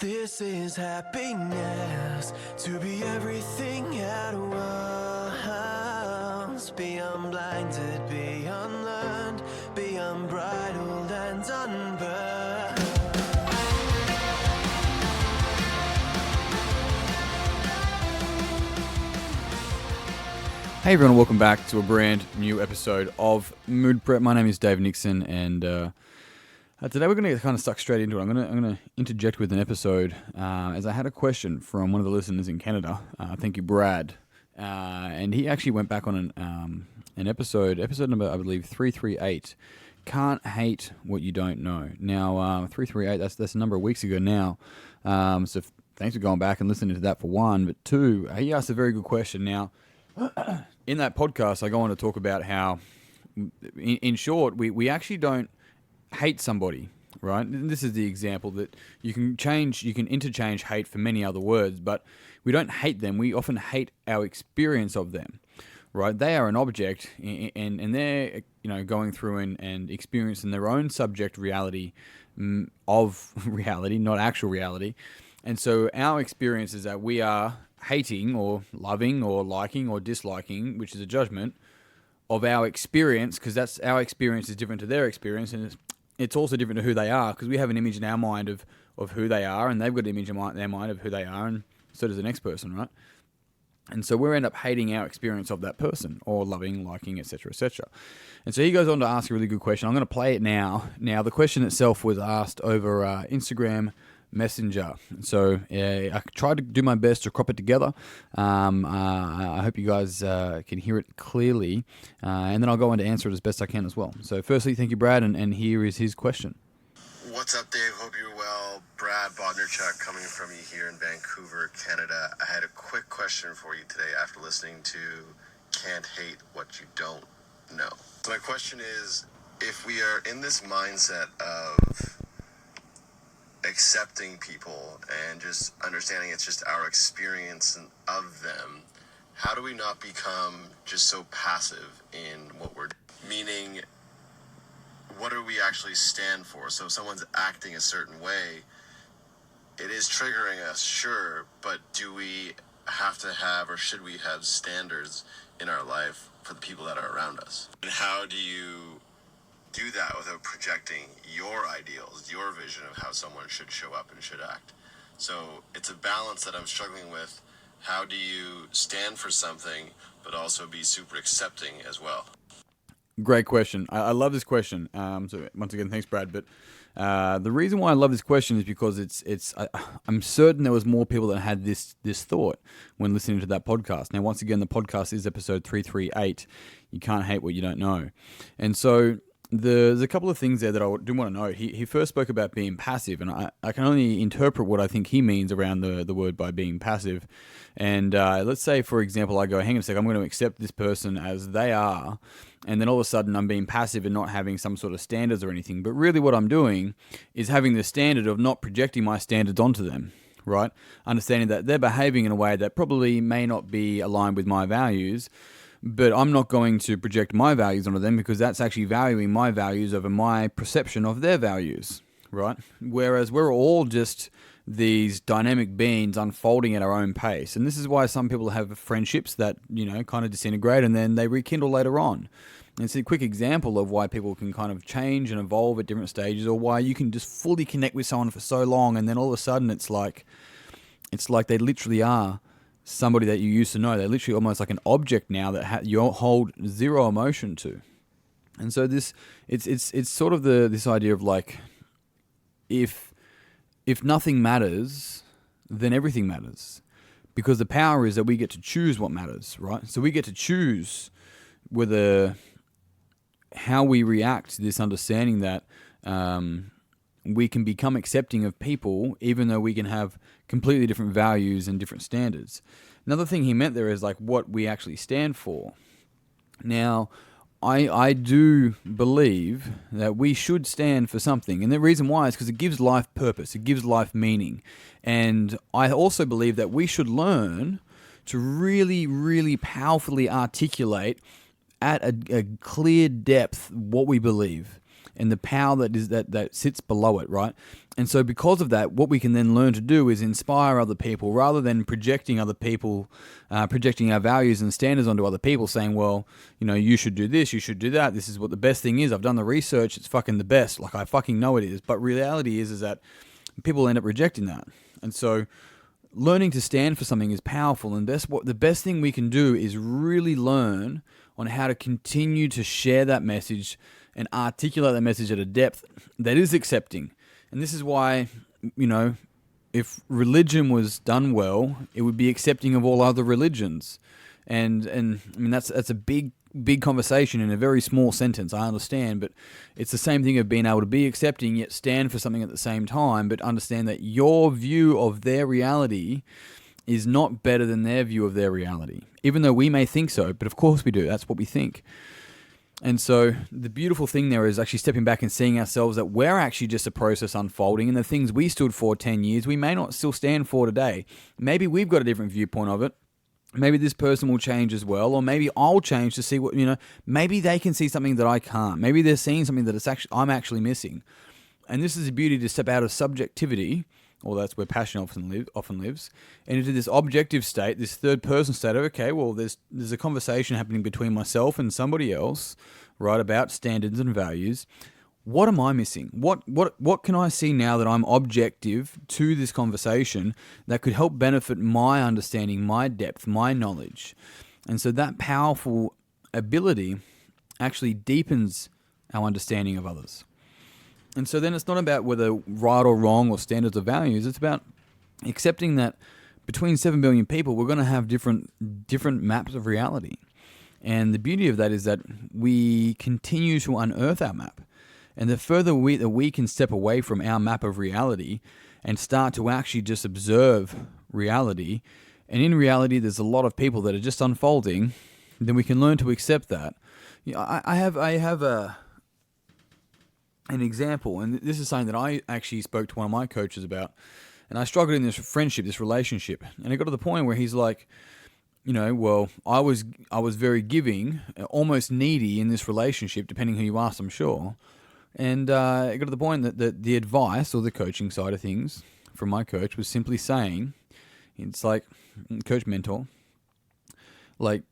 This is happiness, to be everything at once. Be unblinded, be unlearned, be unbridled and unburned. Hey everyone, welcome back to a brand new episode of Mood Prep. My name is Dave Nixon, and today we're going to kind of suck straight into it. I'm going to interject with an episode as I had a question from one of the listeners in Canada. Thank you, Brad. And he actually went back on an episode number, I believe, 338. Can't hate what you don't know. Now, 338, that's a number of weeks ago now. So thanks for going back and listening to that for one. But two, he asked a very good question. Now, in that podcast, I go on to talk about how, in short, we actually don't hate somebody, right? And this is the example that you can interchange hate for many other words, but we don't hate them. We often hate our experience of them, right? They are an object, and they're going through and experiencing their own subject reality of reality, not actual reality. And so our experience is that we are hating or loving or liking or disliking, which is a judgment of our experience, because that's our experience is different to their experience, and it's also different to who they are, because we have an image in our mind of who they are, and they've got an image in their mind of who they are, and so does the next person, right? And so we end up hating our experience of that person, or loving, liking, etc., etc. And so he goes on to ask a really good question. I'm going to play it now. Now, the question itself was asked over Instagram Messenger. So I tried to do my best to crop it together. I hope you guys can hear it clearly, and then I'll go on to answer it as best I can as well. So firstly, thank you, Brad, and here is his question. What's up, Dave? Hope you're well. Brad Bodnerchuk coming from you here in Vancouver, Canada. I had a quick question for you today after listening to Can't Hate What You Don't Know. So my question is, if we are in this mindset of accepting people and just understanding it's just our experience of them, how do we not become just so passive in what we're doing? Meaning, what do we actually stand for? So if someone's acting a certain way, it is triggering us, sure, but do we have to have, or should we have, standards in our life for the people that are around us? And how do you do that without projecting your ideals, your vision of how someone should show up and should act? So it's a balance that I'm struggling with. How do you stand for something, but also be super accepting as well? Great question. I love this question. So once again, thanks, Brad. But the reason why I love this question is because I'm certain there was more people that had this thought when listening to that podcast. Now, once again, the podcast is episode 338. You can't hate what you don't know. And so there's a couple of things there that I do want to note. He first spoke about being passive, and I can only interpret what I think he means around the word by being passive. And let's say, for example, I go, hang on a sec, I'm going to accept this person as they are, and then all of a sudden I'm being passive and not having some sort of standards or anything. But really what I'm doing is having the standard of not projecting my standards onto them, right? Understanding that they're behaving in a way that probably may not be aligned with my values, but I'm not going to project my values onto them, because that's actually valuing my values over my perception of their values, right? Whereas we're all just these dynamic beings unfolding at our own pace. And this is why some people have friendships that, kind of disintegrate and then they rekindle later on. And it's a quick example of why people can kind of change and evolve at different stages, or why you can just fully connect with someone for so long and then all of a sudden it's like they literally are somebody that you used to know. They're literally almost like an object now that you hold zero emotion to. And so it's sort of this idea of like, if nothing matters, then everything matters, because the power is that we get to choose what matters, right? So we get to choose how we react to this understanding that we can become accepting of people, even though we can have completely different values and different standards. Another thing he meant there is like what we actually stand for. Now, I do believe that we should stand for something. And the reason why is because it gives life purpose. It gives life meaning. And I also believe that we should learn to really, really powerfully articulate at a clear depth what we believe. and the power that sits below it, right? And so because of that, what we can then learn to do is inspire other people rather than projecting other people, projecting our values and standards onto other people, saying, well, you should do this, you should do that, this is what the best thing is, I've done the research, it's fucking the best, like I fucking know it is. But reality is that people end up rejecting that. And so learning to stand for something is powerful, and the best thing we can do is really learn on how to continue to share that message and articulate that message at a depth that is accepting. And this is why, if religion was done well, it would be accepting of all other religions. And I mean, that's a big conversation in a very small sentence, I understand, but it's the same thing of being able to be accepting yet stand for something at the same time, but understand that your view of their reality is not better than their view of their reality, even though we may think so, but of course we do. That's what we think. And so the beautiful thing there is actually stepping back and seeing ourselves that we're actually just a process unfolding, and the things we stood for 10 years, we may not still stand for today. Maybe we've got a different viewpoint of it. Maybe this person will change as well, or maybe I'll change to see what, maybe they can see something that I can't. Maybe they're seeing something that I'm actually missing. And this is the beauty, to step out of subjectivity, or that's where passion often lives, and into this objective state, this third person state of, okay, well, there's a conversation happening between myself and somebody else, right, about standards and values. What am I missing? What can I see now that I'm objective to this conversation that could help benefit my understanding, my depth, my knowledge? And so that powerful ability actually deepens our understanding of others. And so then it's not about whether right or wrong or standards or values. It's about accepting that between 7 billion people, we're going to have different maps of reality. And the beauty of that is that we continue to unearth our map. And the further that we can step away from our map of reality and start to actually just observe reality, and in reality there's a lot of people that are just unfolding, then we can learn to accept that. I have an example, and this is something that I actually spoke to one of my coaches about, and I struggled in this friendship, this relationship, and it got to the point where he's like, well, I was very giving, almost needy in this relationship, depending who you ask, I'm sure. And it got to the point that the advice or the coaching side of things from my coach was simply saying, it's like, coach mentor, like,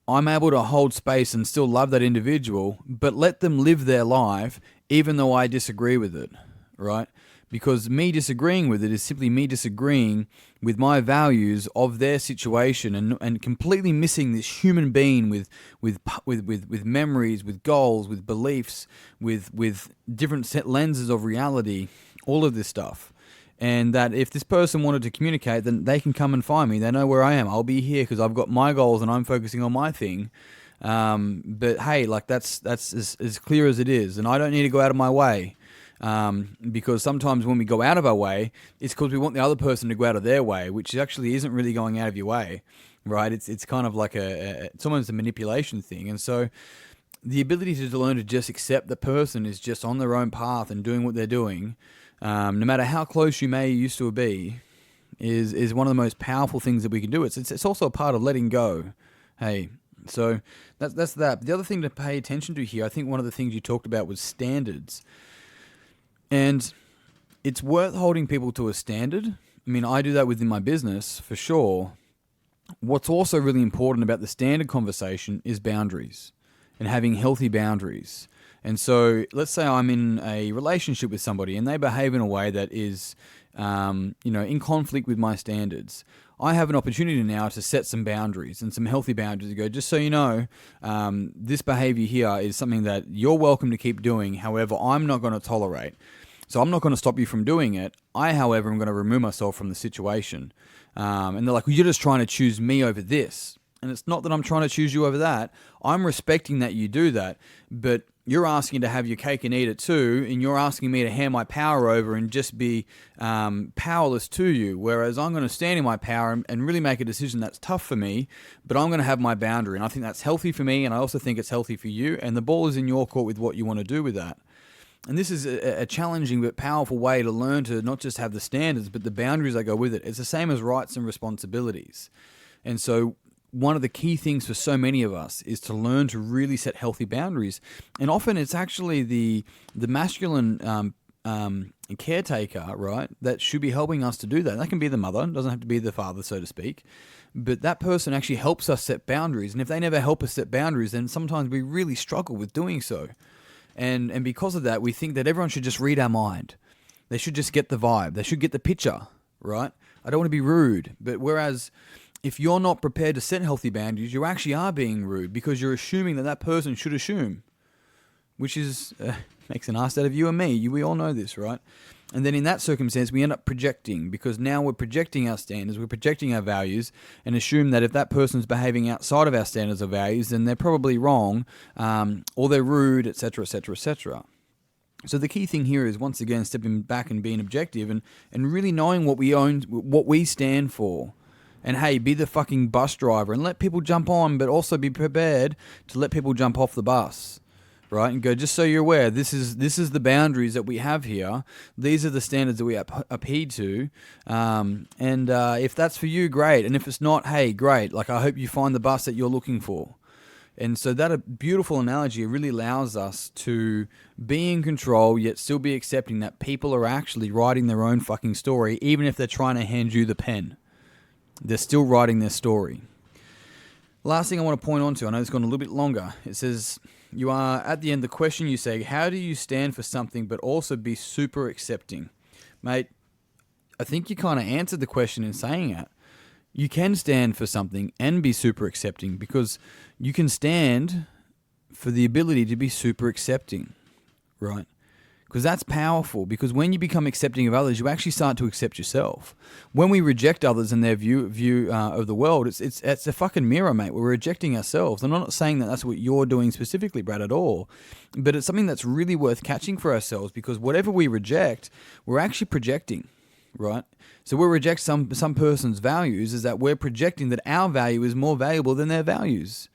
I'm able to hold space and still love that individual, but let them live their life even though I disagree with it, right? Because me disagreeing with it is simply me disagreeing with my values of their situation, and completely missing this human being with memories, with goals, with beliefs, with different set lenses of reality, all of this stuff. And that if this person wanted to communicate, then they can come and find me. They know where I am. I'll be here because I've got my goals and I'm focusing on my thing. But hey, like that's as clear as it is, and I don't need to go out of my way. Because sometimes when we go out of our way, it's because we want the other person to go out of their way, which actually isn't really going out of your way, right? It's kind of like it's almost a manipulation thing. And so the ability to learn to just accept the person is just on their own path and doing what they're doing, no matter how close you may used to be, is one of the most powerful things that we can do. It's also a part of letting go. Hey, so that's that. The other thing to pay attention to here, I think one of the things you talked about was standards. And it's worth holding people to a standard. I mean, I do that within my business for sure. What's also really important about the standard conversation is boundaries and having healthy boundaries. And so let's say I'm in a relationship with somebody and they behave in a way that is, in conflict with my standards. I have an opportunity now to set some boundaries and some healthy boundaries to go, just so you know, this behavior here is something that you're welcome to keep doing. However, I'm not going to tolerate. So I'm not going to stop you from doing it. I, however, am going to remove myself from the situation. And they're like, well, you're just trying to choose me over this. And it's not that I'm trying to choose you over that. I'm respecting that you do that. But you're asking to have your cake and eat it too, and you're asking me to hand my power over and just be powerless to you, whereas I'm going to stand in my power and really make a decision that's tough for me, but I'm going to have my boundary, and I think that's healthy for me, and I also think it's healthy for you, and the ball is in your court with what you want to do with that. And this is a challenging but powerful way to learn to not just have the standards, but the boundaries that go with it. It's the same as rights and responsibilities. And so one of the key things for so many of us is to learn to really set healthy boundaries. And often it's actually the masculine caretaker, right, that should be helping us to do that. That can be the mother, it doesn't have to be the father, so to speak. But that person actually helps us set boundaries. And if they never help us set boundaries, then sometimes we really struggle with doing so. And because of that, we think that everyone should just read our mind. They should just get the vibe. They should get the picture, right? I don't want to be rude. But whereas if you're not prepared to set healthy boundaries, you actually are being rude because you're assuming that that person should assume, which is makes an ass out of you and me. We all know this, right? And then in that circumstance, we end up projecting because now we're projecting our standards, we're projecting our values, and assume that if that person's behaving outside of our standards or values, then they're probably wrong, or they're rude, etc., etc., etc. So the key thing here is, once again, stepping back and being objective and really knowing what we own, what we stand for. And hey, be the fucking bus driver and let people jump on, but also be prepared to let people jump off the bus. Right, and go, just so you're aware, this is the boundaries that we have here. These are the standards that we adhere to. If that's for you, great. And if it's not, hey, great. Like, I hope you find the bus that you're looking for. And so that a beautiful analogy really allows us to be in control, yet still be accepting that people are actually writing their own fucking story, even if they're trying to hand you the pen. They're still writing their story. Last thing I want to point on to, I know it's gone a little bit longer. It says, you are, at the end of the question, you say, how do you stand for something but also be super accepting? Mate, I think you kind of answered the question in saying that. You can stand for something and be super accepting because you can stand for the ability to be super accepting, right? Because that's powerful, because when you become accepting of others, you actually start to accept yourself. When we reject others and their view of the world, it's a fucking mirror, mate. We're rejecting ourselves. I'm not saying that that's what you're doing specifically, Brad, at all. But it's something that's really worth catching for ourselves, because whatever we reject, we're actually projecting, right? So we reject some person's values is that we're projecting that our value is more valuable than their values.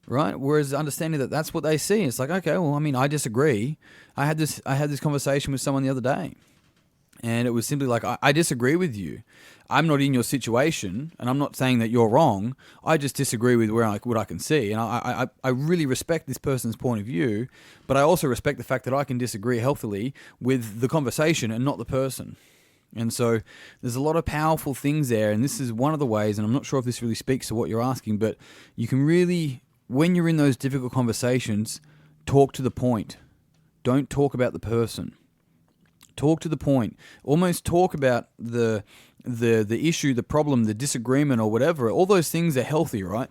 Right? Whereas understanding that that's what they see, it's like, okay, well, I mean, I disagree. I had this conversation with someone the other day, and it was simply like, I disagree with you. I'm not in your situation, and I'm not saying that you're wrong. I just disagree with what I can see, and I really respect this person's point of view, but I also respect the fact that I can disagree healthily with the conversation and not the person. And so there's a lot of powerful things there, and this is one of the ways, and I'm not sure if this really speaks to what you're asking, but you can really, when you're in those difficult conversations, talk to the point. Don't talk about the person. Talk to the point. Almost talk about the issue, the problem, the disagreement, or whatever. All those things are healthy, right?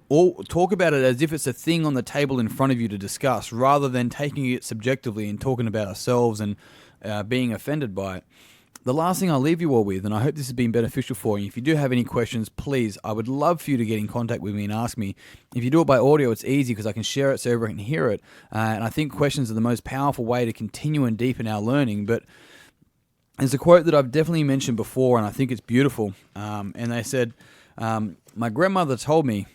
Or talk about it as if it's a thing on the table in front of you to discuss, rather than taking it subjectively and talking about ourselves and being offended by it. The last thing I'll leave you all with, and I hope this has been beneficial for you, if you do have any questions, please, I would love for you to get in contact with me and ask me. If you do it by audio, it's easy because I can share it so everyone can hear it. And I think questions are the most powerful way to continue and deepen our learning. But there's a quote that I've definitely mentioned before, and I think it's beautiful. And they said, my grandmother told me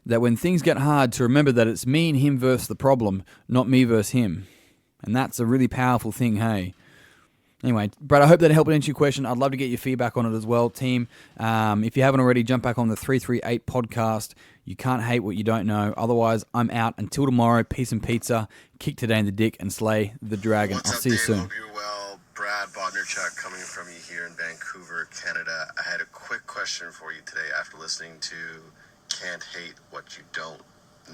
that when things get hard, to remember that it's me and him versus the problem, not me versus him. And that's a really powerful thing, hey? Anyway, Brad, I hope that helped answer your question. I'd love to get your feedback on it as well, team. If you haven't already, jump back on the 338 podcast. You can't hate what you don't know. Otherwise, I'm out. Until tomorrow, peace and pizza. Kick today in the dick and slay the dragon. What's I'll up, see you Dave? soon. Hope you're well. Brad Bodnerchuk coming from you here in Vancouver, Canada. I had a quick question for you today after listening to Can't Hate What You Don't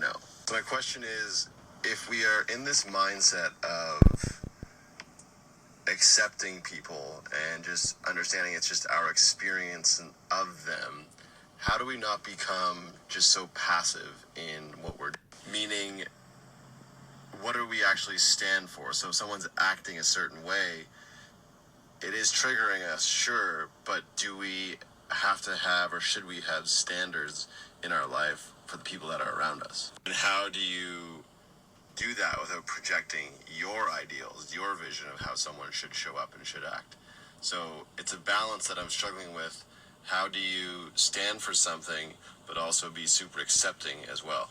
Know. So my question is, if we are in this mindset of accepting people and just understanding it's just our experience of them, how do we not become just so passive in what we're meaning? What do we actually stand for? So if someone's acting a certain way, it is triggering us, sure, but do we have to have, or should we have, standards in our life for the people that are around us? And how do you do that without projecting your ideals, your vision of how someone should show up and should act? So it's a balance that I'm struggling with. How do you stand for something but also be super accepting as well?